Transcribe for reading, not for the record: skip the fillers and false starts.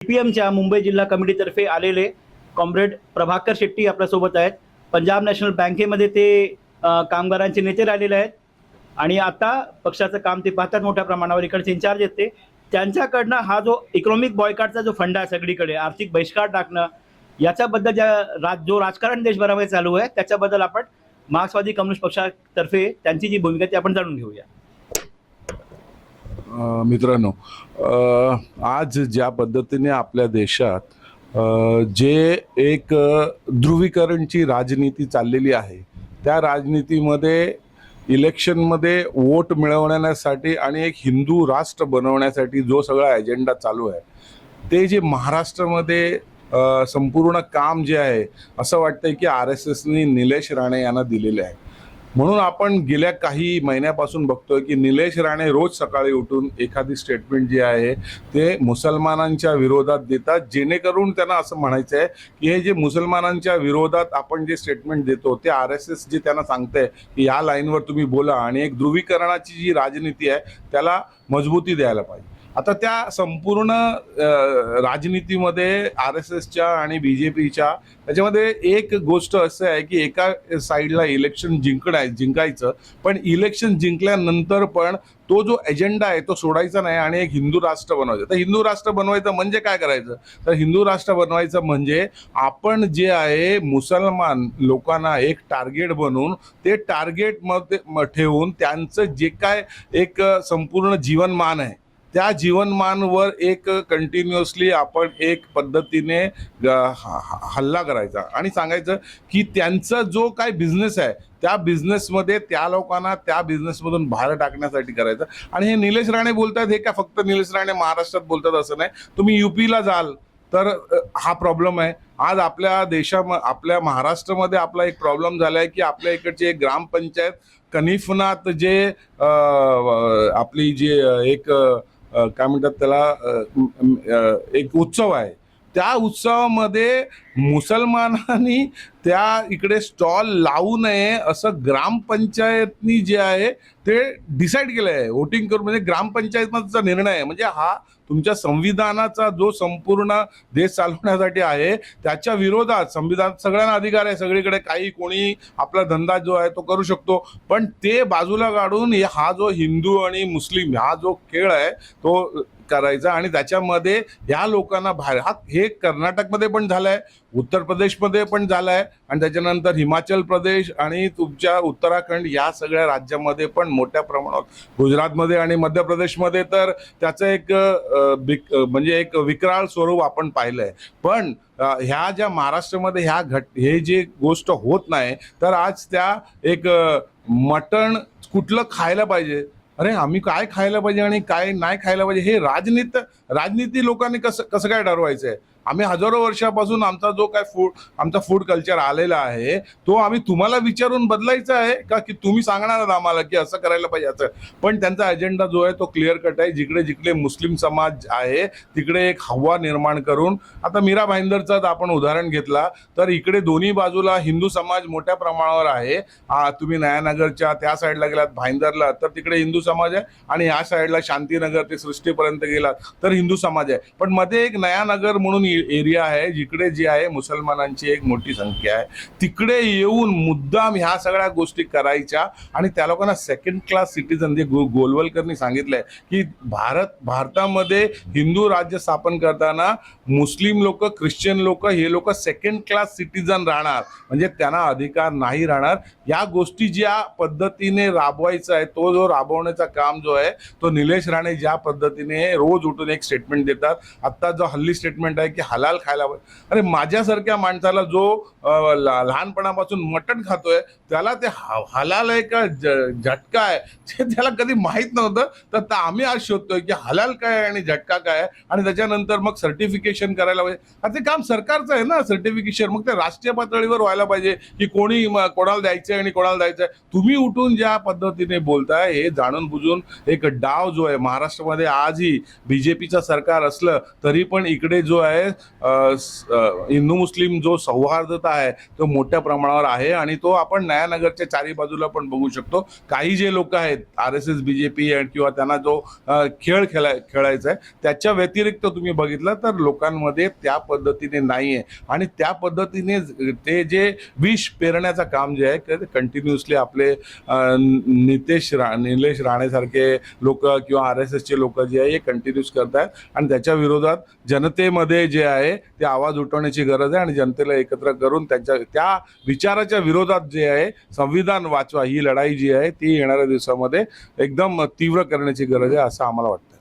सीपीएमच्या मुंबई जिल्हा कमिटीतर्फे आलेले कॉम्रेड प्रभाकर शेट्टी आपल्यासोबत आहेत. पंजाब नॅशनल बँकेमध्ये ते कामगारांचे नेते राहिलेले आहेत आणि आता पक्षाचं काम ते पाहतात. मोठ्या प्रमाणावर इकडचे इन्चार्ज आहेत ते. त्यांच्याकडनं हा जो इकॉनॉमिक बॉयकॉटचा जो फंड आहे सगळीकडे आर्थिक बहिष्कार टाकणं याच्याबद्दल जो राजकारण देशभरामध्ये चालू आहे त्याच्याबद्दल आपण मार्क्सवादी कम्युनिस्ट पक्षातर्फे त्यांची जी भूमिका ती आपण जाणून घेऊया. मित्रांनो, आज ज्या पद्धतीने आपल्या देशात जे एक ध्रुवीकरणची राजनीती चाललेली आहे, त्या राजनीतीमध्ये इलेक्शनमध्ये वोट मिळवण्यासाठी आणि एक हिंदू राष्ट्र बनवण्यासाठी जो सगळा एजेंडा चालू आहे, ते जे महाराष्ट्रामध्ये संपूर्ण काम जे आहे असं वाटतंय की RSSनी निलेश राणे यांना दिलेले आहे. म्हणून आपण गेल्या काही महिन्यापासून बघतोय की निलेश राणे रोज सकाळी उठून एखादी स्टेटमेंट जी आहे ते मुसलमानांच्या विरोधात देतात, जेणेकरून त्यांना असं म्हणायचं आहे की हे जे मुसलमानांच्या विरोधात आपण जे स्टेटमेंट देतो ते RSS जे त्यांना सांगतंय की या लाईनवर तुम्ही बोला आणि एक ध्रुवीकरणाची जी राजनीती आहे त्याला मजबूती द्यायला पाहिजे. आता त्या संपूर्ण राजनीतीमध्ये RSSच्या आणि BJPच्या त्याच्यामध्ये एक गोष्ट असं आहे की एका साईडला इलेक्शन जिंकायचं, पण इलेक्शन जिंकल्यानंतर पण तो जो एजेंडा आहे तो सोडायचा नाही आणि एक हिंदू राष्ट्र बनवायचं. तर हिंदू राष्ट्र बनवायचं म्हणजे काय करायचं? तर हिंदू राष्ट्र बनवायचं म्हणजे आपण जे आहे मुसलमान लोकांना एक टार्गेट बनवून ते टार्गेट मध्ये ठेवून त्यांचं जे काय एक संपूर्ण जीवनमान आहे त्या जीवनमानवर एक कंटिन्युअसली आपण एक पद्धतीने हल्ला करायचा आणि सांगायचं की त्यांचा जो काय बिझनेस आहे त्या बिझनेसमध्ये त्या लोकांना त्या बिझनेसमधून बाहेर टाकण्यासाठी करायचं. आणि हे निलेश राणे बोलतात, हे का फक्त निलेश राणे महाराष्ट्रात बोलतात असं नाही. तुम्ही UPला जाल तर हा प्रॉब्लेम आहे. आज आपल्या आपल्या महाराष्ट्रामध्ये आपला एक प्रॉब्लेम झाला आहे की आपल्या इकडची एक ग्रामपंचायत कनिफनाथ जे आपली जे एक काय म्हणतात त्याला एक उत्सव आहे, त्या उत्सवामध्ये मुसलमानांनी त्या इकडे स्टॉल लावू नये असं ग्रामपंचायतनी जे आहे ते डिसाईड केलं आहे वोटिंग करून. म्हणजे ग्रामपंचायतचा निर्णय आहे. म्हणजे हा तुमच्या संविधानाचा जो संपूर्ण देश चालवण्यासाठी आहे त्याच्या विरोधात. संविधानात सगळ्यांना अधिकार आहे, सगळीकडे काही कोणी आपला धंदा जो आहे तो करू शकतो, पण ते बाजूला काढून हा जो हिंदू आणि मुस्लिम हा जो खेळ आहे तो करायचा आणि त्याच्यामध्ये ह्या लोकांना बाहेर हे कर्नाटकमध्ये पण झालंय, उत्तर प्रदेशमध्ये पण झालंय आणि त्याच्यानंतर हिमाचल प्रदेश आणि तुमच्या उत्तराखंड या सगळ्या राज्यामध्ये पण मोठ्या प्रमाणात, गुजरातमध्ये आणि मध्य प्रदेशमध्ये तर त्याचं एक म्हणजे एक विकराळ स्वरूप आपण पाहिलंय. पण ह्या ज्या महाराष्ट्रामध्ये हे जे गोष्ट होत नाही, तर आज त्या एक मटण कुठलं खायला पाहिजे, अरे आम्ही काय खायला पाहिजे आणि काय नाही खायला पाहिजे, हे राजनीती लोकांनी कसं काय ठरवायचं आहे? आम्ही हजारो वर्षापासून आमचा फूड कल्चर आलेला आहे, तो आम्ही तुम्हाला विचारून बदलायचा आहे का की तुम्ही सांगणार आहात आम्हाला की असं करायला पाहिजे असं? पण त्यांचा अजेंडा जो आहे तो क्लिअर कट आहे. जिकडे जिकडे मुस्लिम समाज आहे तिकडे एक हवा निर्माण करून, आता मीरा भाईंदरचं आपण उदाहरण घेतला तर इकडे दोन्ही बाजूला हिंदू समाज मोठ्या प्रमाणावर आहे. तुम्ही नयानगरच्या त्या साईडला गेलात भाईंदरला तर तिकडे हिंदू समाज आहे आणि या साईडला शांतीनगर ते सृष्टीपर्यंत गेलात तर हिंदू समाज आहे. पण मध्ये एक नयानगर म्हणून एरिया आहे जिकडे जी आहे मुसलमानांची एक मोठी संख्या आहे. तिकडे येऊन मुद्दाम ह्या सगळ्या गोष्टी करायच्या आणि त्या लोकांना सेकंड क्लास सिटीजन, जे गोलवलकरनी सांगितलंय की भारतामध्ये हिंदू राज्य स्थापन करताना मुस्लिम लोक, ख्रिश्चन लोक हे लोक सेकंड क्लास सिटीजन राहणार, म्हणजे त्यांना अधिकार नाही राहणार. या गोष्टी ज्या पद्धतीने राबवायचा आहे तो जो राबवण्याचा काम जो आहे तो निलेश राणे ज्या पद्धतीने रोज उठून एक स्टेटमेंट देतात. आता जो हल्ली स्टेटमेंट आहे की हलाल खायला पाहिजे, अरे माझ्यासारख्या माणसाला जो लहानपणापासून मटण खातोय त्याला ते हलाल आहे का झटका आहे ते त्याला कधी माहीत नव्हतं. तर आम्ही आज शोधतोय की हलाल काय आहे आणि झटका काय आहे आणि त्याच्यानंतर मग सर्टिफिकेशन करायला पाहिजे. ते काम सरकारचं आहे ना सर्टिफिकेशन, मग ते राष्ट्रीय पातळीवर व्हायला पाहिजे की कोणाला द्यायचंय आणि कोणाला द्यायचंय. तुम्ही उठून ज्या पद्धतीने बोलताय हे जाणून बुजून एक डाव जो आहे महाराष्ट्रामध्ये आजही BJPचं सरकार असलं तरी पण इकडे जो आहे हिंदू मुस्लिम जो सौहार्दता आहे तो मोठ्या प्रमाणावर आहे आणि तो आपण मायानगरच्या चारी बाजूला पण बघू शकतो. काही जे लोक आहेत RSS BJP किंवा त्यांना जो खेळ खेळायचा आहे त्याच्या व्यतिरिक्त तुम्ही बघितलं तर लोकांमध्ये त्या पद्धतीने नाही आहे. आणि त्या पद्धतीने ते जे विष पेरण्याचं काम जे आहे ते कंटिन्युअसली आपले निलेश राणेसारखे लोक किंवा RSSचे लोक जे आहे हे कंटिन्यूस करतात. आणि त्याच्या विरोधात जनतेमध्ये जे आहे ते आवाज उठवण्याची गरज आहे आणि जनतेला एकत्र करून त्या विचाराच्या विरोधात जे आहे संविधान वाचवा ही लढाई जी आहे ती येणाऱ्या दिवसामध्ये एकदम तीव्र करण्याची गरज आहे असं आम्हाला वाटतं.